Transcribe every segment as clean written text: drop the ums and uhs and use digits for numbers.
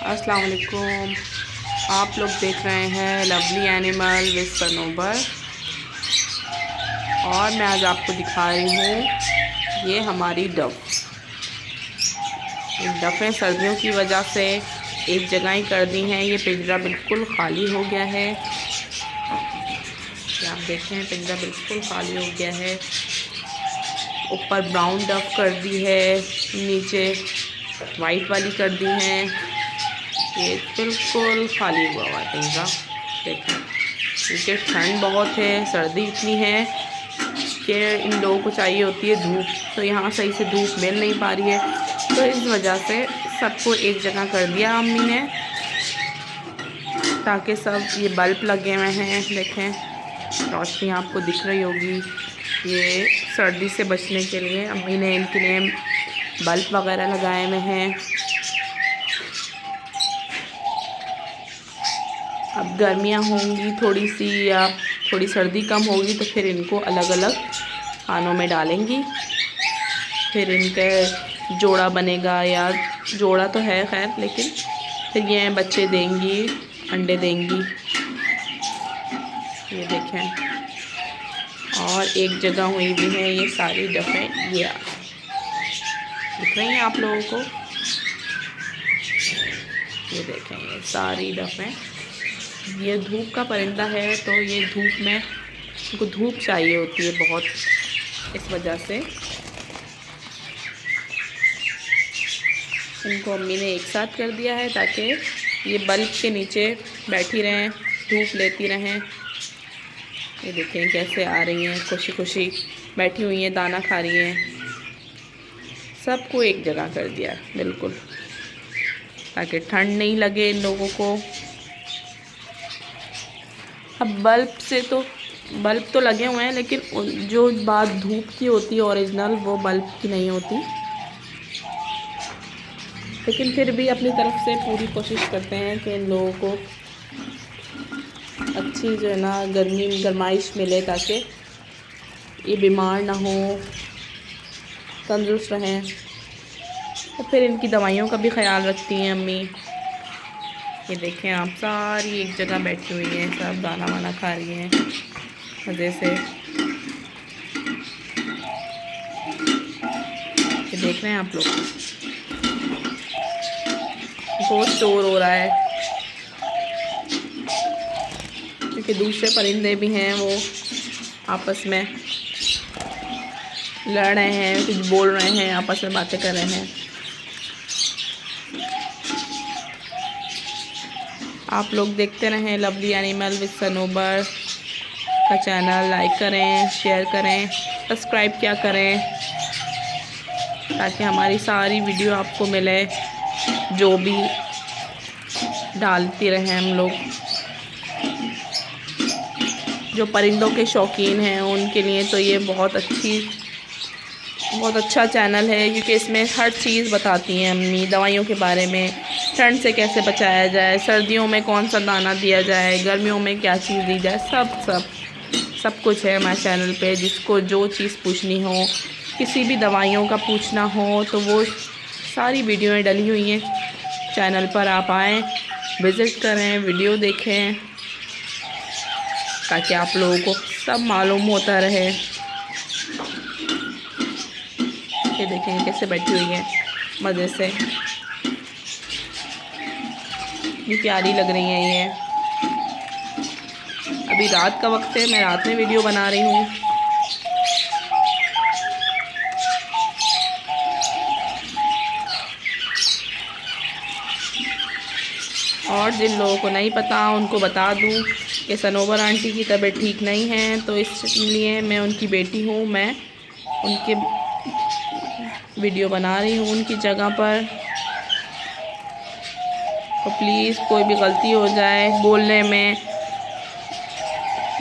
अस्सलाम वालेकुम। आप लोग देख रहे हैं लवली एनिमल विद सनोबर और मैं आज आपको दिखा रही हूँ ये हमारी डफ। डफें सर्दियों की वजह से एक जगह ही कर दी हैं। ये पिंजरा बिल्कुल ख़ाली हो गया है। ये आप देखें पिंजरा बिल्कुल ख़ाली हो गया है। ऊपर ब्राउन डफ कर दी है, नीचे वाइट वाली कर दी हैं। ये बिल्कुल खाली हुआ है पिंजरा। देखें क्योंकि ठंड बहुत है, सर्दी इतनी है कि इन लोगों को चाहिए होती है धूप, तो यहाँ सही से धूप मिल नहीं पा रही है। तो इस वजह से सबको एक जगह कर दिया अम्मी ने, ताकि सब ये बल्ब लगे हुए हैं। देखें रोशनी आपको दिख रही होगी। ये सर्दी से बचने के लिए अम्मी ने इनके लिए बल्ब वगैरह लगाए हुए हैं। अब गर्मियाँ होंगी थोड़ी सी या थोड़ी सर्दी कम होगी तो फिर इनको अलग अलग खानों में डालेंगी। फिर इनका जोड़ा बनेगा, या जोड़ा तो है खैर, लेकिन फिर ये बच्चे देंगी, अंडे देंगी। ये देखें और एक जगह हुई भी है ये सारी डफें। ये दिख रही हैं आप लोगों को। ये देखें ये सारी डफें। ये धूप का परिंदा है तो ये धूप में इनको धूप चाहिए होती है बहुत, इस वजह से इनको अम्मी ने एक साथ कर दिया है ताकि ये बल्ब के नीचे बैठी रहें, धूप लेती रहें। ये देखें कैसे आ रही हैं, खुशी खुशी बैठी हुई हैं, दाना खा रही हैं। सबको एक जगह कर दिया बिल्कुल, ताकि ठंड नहीं लगे इन लोगों को। अब बल्ब तो लगे हुए हैं, लेकिन जो बात धूप की होती है ओरिजिनल, वो बल्ब की नहीं होती। लेकिन फिर भी अपनी तरफ से पूरी कोशिश करते हैं कि इन लोगों को अच्छी जो है ना गरमाइश मिले, ताकि ये बीमार ना हो, तंदुरुस्त रहें। और फिर इनकी दवाइयों का भी ख्याल रखती हैं अम्मी। ये देखें आप सारी एक जगह बैठी हुई हैं, सब दाना वाना खा रही हैं मज़े से। ये देख रहे हैं आप लोग, बहुत शोर हो रहा है क्योंकि दूसरे परिंदे भी हैं, वो आपस में लड़ रहे हैं, कुछ बोल रहे हैं, आपस में बातें कर रहे हैं। आप लोग देखते रहें लवली एनिमल विद सनोबर का चैनल। लाइक करें, शेयर करें, सब्सक्राइब क्या करें, ताकि हमारी सारी वीडियो आपको मिले, जो भी डालती रहें हम लोग। जो परिंदों के शौकीन हैं उनके लिए तो ये बहुत अच्छा चैनल है, क्योंकि इसमें हर चीज़ बताती हैं अम्मी, दवाइयों के बारे में, ठंड से कैसे बचाया जाए, सर्दियों में कौन सा दाना दिया जाए, गर्मियों में क्या चीज़ दी जाए, सब कुछ है हमारे चैनल पे। जिसको जो चीज़ पूछनी हो, किसी भी दवाइयों का पूछना हो, तो वो सारी वीडियोएं डली हुई हैं चैनल पर। आप आएँ, विज़िट करें, वीडियो देखें, ताकि आप लोगों को सब मालूम होता रहे। ये देखें कैसे बैठी हुई है मज़े से, ये प्यारी लग रही हैं ये। अभी रात का वक्त है, मैं रात में वीडियो बना रही हूँ। और जिन लोगों को नहीं पता उनको बता दूँ कि सनोबर आंटी की तबीयत ठीक नहीं है, तो इसलिए मैं उनकी बेटी हूँ, मैं उनके वीडियो बना रही हूँ उनकी जगह पर। तो प्लीज़ कोई भी गलती हो जाए बोलने में,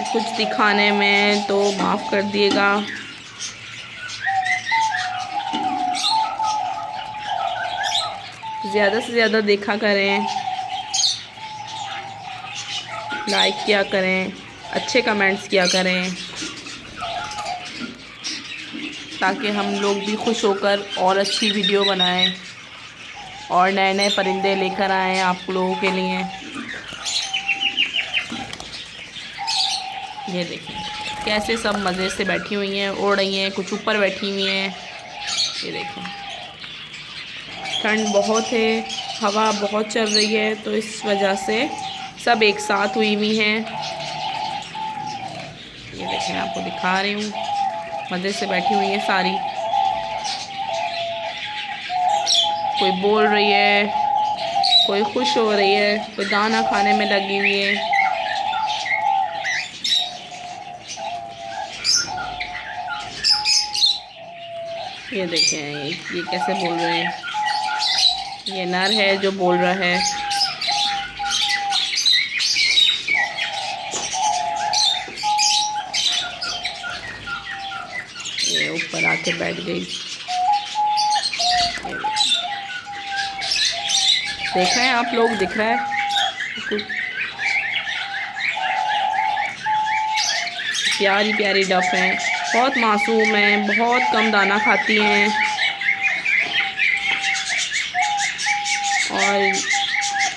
कुछ दिखाने में, तो माफ़ कर दिएगा। ज़्यादा से ज़्यादा देखा करें, लाइक किया करें, अच्छे कमेंट्स किया करें, ताकि हम लोग भी खुश होकर और अच्छी वीडियो बनाएं। और नए नए परिंदे लेकर आए हैं आप लोगों के लिए। ये देखिए कैसे सब मज़े से बैठी हुई हैं, उड़ रही हैं, कुछ ऊपर बैठी हुई हैं। ये देखिए ठंड बहुत है, हवा बहुत चल रही है, तो इस वजह से सब एक साथ हुई हुई हैं। ये देखिए मैं आपको दिखा रही हूँ, मज़े से बैठी हुई हैं सारी। कोई बोल रही है, कोई खुश हो रही है, कोई दाना खाने में लगी हुई है। ये देखें ये कैसे बोल रहे हैं। ये नर है जो बोल रहा है। ये ऊपर आके बैठ गई। देख रहे हैं आप लोग, दिख रहा है प्यारी प्यारी डफ हैं, बहुत मासूम हैं, बहुत कम दाना खाती हैं और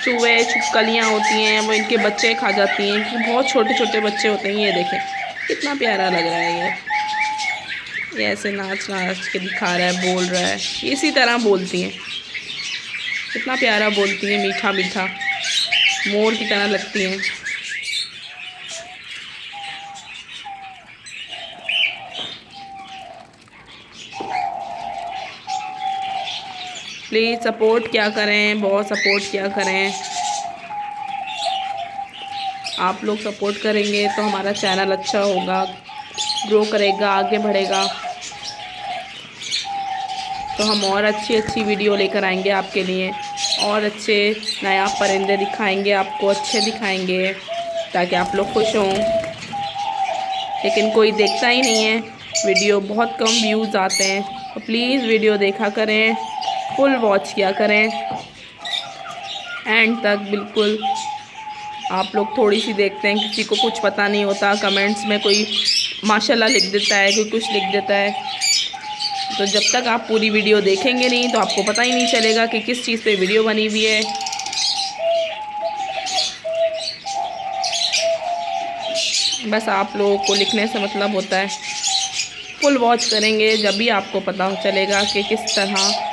चूहे छिपकलियाँ होती हैं वो इनके बच्चे खा जाती हैं, क्योंकि बहुत छोटे छोटे बच्चे होते हैं। ये देखें कितना प्यारा लग रहा है। ये ऐसे नाच नाच के दिखा रहा है, बोल रहा है, इसी तरह बोलती हैं, कितना प्यारा बोलती हैं, मीठा मीठा मोर की तरह लगती हैं। प्लीज़ सपोर्ट क्या करें, बहुत सपोर्ट क्या करें। आप लोग सपोर्ट करेंगे तो हमारा चैनल अच्छा होगा, ग्रो करेगा, आगे बढ़ेगा, तो हम और अच्छी अच्छी वीडियो लेकर आएंगे आपके लिए, और अच्छे नया परिंदे दिखाएंगे आपको, अच्छे दिखाएंगे ताकि आप लोग खुश हों। लेकिन कोई देखता ही नहीं है वीडियो, बहुत कम व्यूज़ आते हैं, तो प्लीज़ वीडियो देखा करें, फुल वॉच किया करें एंड तक। बिल्कुल आप लोग थोड़ी सी देखते हैं, किसी को कुछ पता नहीं होता, कमेंट्स में कोई माशाल्लाह लिख देता है, कोई कुछ लिख देता है, तो जब तक आप पूरी वीडियो देखेंगे नहीं तो आपको पता ही नहीं चलेगा कि किस चीज़ पे वीडियो बनी हुई है। बस आप लोगों को लिखने से मतलब होता है, फुल वॉच करेंगे जब भी आपको पता चलेगा कि किस तरह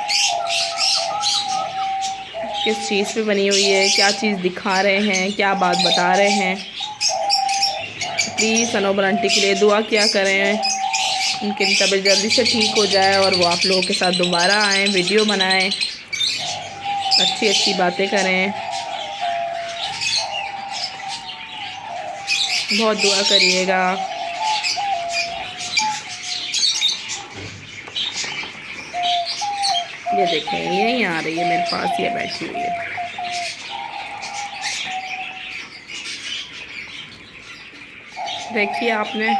किस चीज़ पे बनी हुई है, क्या चीज़ दिखा रहे हैं, क्या बात बता रहे हैं। प्लीज़ सनोबर आंटी के लिए दुआ किया करें, उनकी तबीयत जल्दी से ठीक हो जाए और वो आप लोगों के साथ दोबारा आएँ, वीडियो बनाएं, अच्छी अच्छी बातें करें। बहुत दुआ करिएगा। ये देखें यहीं आ रही है मेरे पास, ये बैठी हुई है। देखिए आपने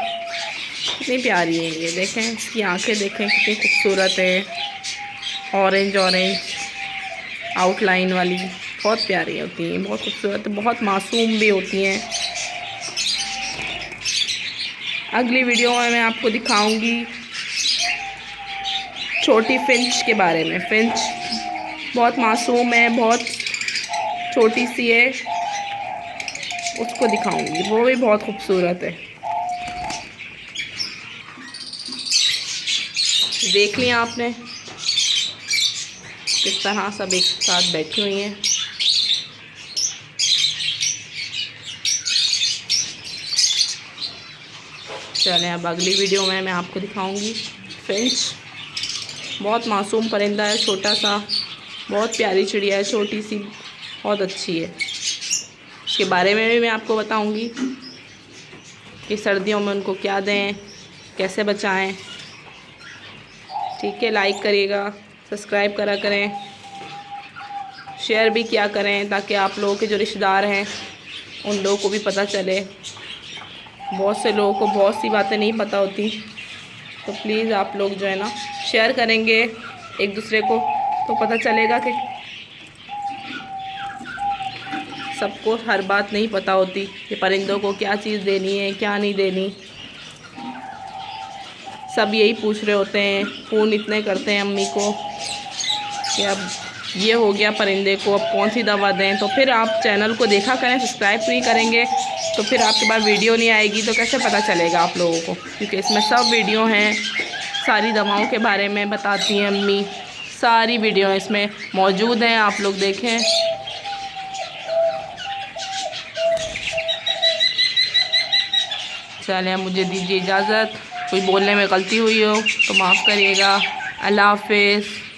कितनी प्यारी है ये, देखें इसकी आंखें देखें कितनी खूबसूरत है, ऑरेंज ऑरेंज आउटलाइन वाली, बहुत प्यारी होती हैं, बहुत खूबसूरत, बहुत मासूम भी होती हैं। अगली वीडियो में मैं आपको दिखाऊंगी छोटी फिंच के बारे में। फिंच बहुत मासूम है, बहुत छोटी सी है, उसको दिखाऊंगी, वो भी बहुत खूबसूरत है। देख लिया आपने किस तरह सब एक साथ बैठी हुई हैं। चलें अब अगली वीडियो में मैं आपको दिखाऊंगी फिंच। बहुत मासूम परिंदा है, छोटा सा, बहुत प्यारी चिड़िया है, छोटी सी, बहुत अच्छी है। उसके बारे में भी मैं आपको बताऊंगी कि सर्दियों में उनको क्या दें, कैसे बचाएं। ठीक है, लाइक करिएगा, सब्सक्राइब करा करें, शेयर भी किया करें ताकि आप लोगों के जो रिश्तेदार हैं उन लोगों को भी पता चले। बहुत से लोगों को बहुत सी बातें नहीं पता होती, तो प्लीज़ आप लोग जो है ना शेयर करेंगे एक दूसरे को, तो पता चलेगा कि सबको हर बात नहीं पता होती कि परिंदों को क्या चीज़ देनी है, क्या नहीं देनी। सब यही पूछ रहे होते हैं, फ़ोन इतने करते हैं अम्मी को कि अब ये हो गया परिंदे को, अब कौन सी दवा दें। तो फिर आप चैनल को देखा करें, सब्सक्राइब नहीं करेंगे तो फिर आपके पास वीडियो नहीं आएगी, तो कैसे पता चलेगा आप लोगों को, क्योंकि इसमें सब वीडियो हैं, सारी दवाओं के बारे में बताती हैं अम्मी, सारी वीडियो इसमें मौजूद हैं, आप लोग देखें। चलें, मुझे दीजिए इजाज़त, कोई बोलने में गलती हुई हो तो माफ़ करिएगा। अल्लाह हाफ़िज़।